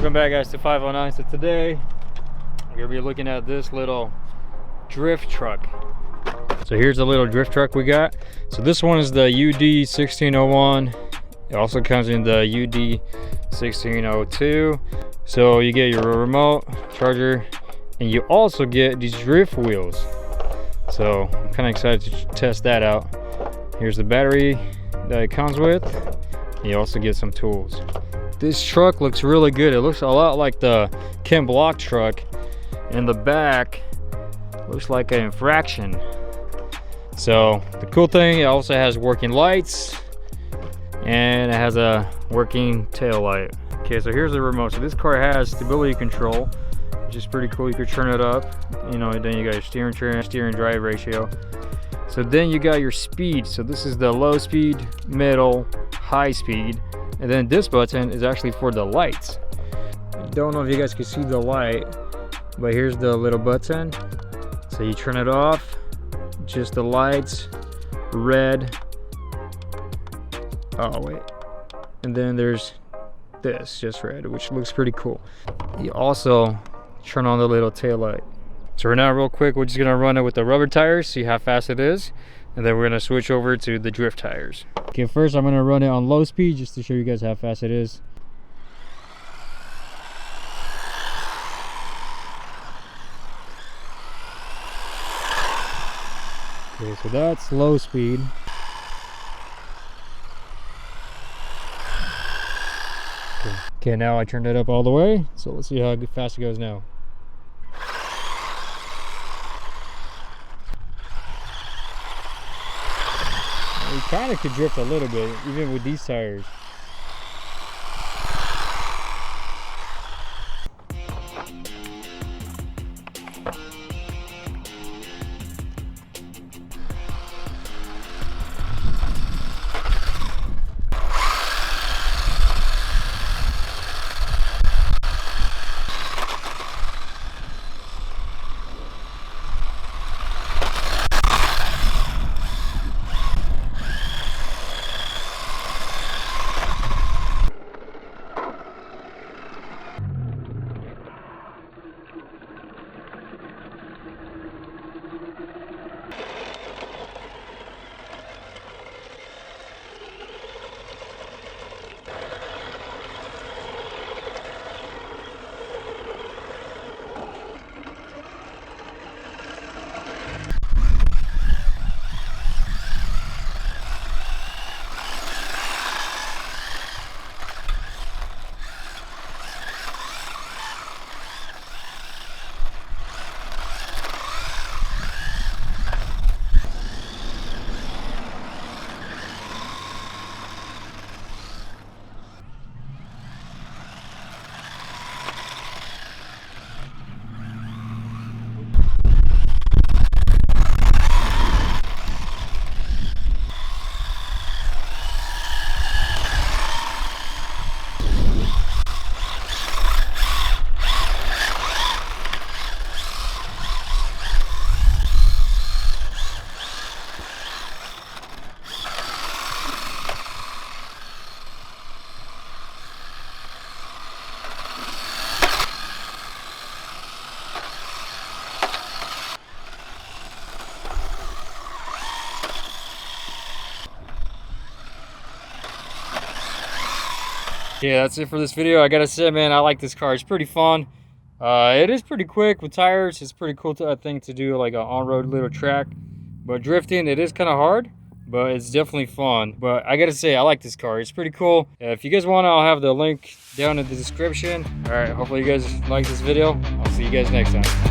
Welcome back, guys, to 509. So today we're gonna be looking at this little drift truck. So here's the little drift truck we got. So this one is the UD1601. It also comes in the UD1602. So you get your remote charger, and you also get these drift wheels. So I'm kind of excited to test that out. Here's the battery that it comes with. And you also get some tools. This truck looks really good. It looks a lot like the Ken Block truck. In the back looks like an infraction. So the cool thing, it also has working lights and it has a working tail light. Okay, so here's the remote. So this car has stability control, which is pretty cool. You could turn it up, you know, and then you got your steering drive ratio. So then you got your speed. So this is the low speed, middle, high speed. And then this button is actually for the lights. I don't know if you guys can see the light, but here's the little button. So you turn it off, just the lights, red. Oh wait. And then there's this, just red, which looks pretty cool. You also turn on the little tail light. So right now, real quick, we're just gonna run it with the rubber tires, see how fast it is, and then we're gonna switch over to the drift tires. Okay, first I'm gonna run it on low speed just to show you guys how fast it is. Okay, so that's low speed. Okay, now I turned it up all the way, so let's see how fast it goes now. You kind of could drift a little bit, even with these tires. Yeah, that's it for this video. I gotta say, man, I like this car. It's pretty fun. It is pretty quick with tires. It's pretty cool, I think, to do like an on-road little track. But drifting, it is kind of hard, but it's definitely fun. But I gotta say, I like this car. It's pretty cool. If you guys want, I'll have the link down in the description. All right, hopefully you guys like this video. I'll see you guys next time.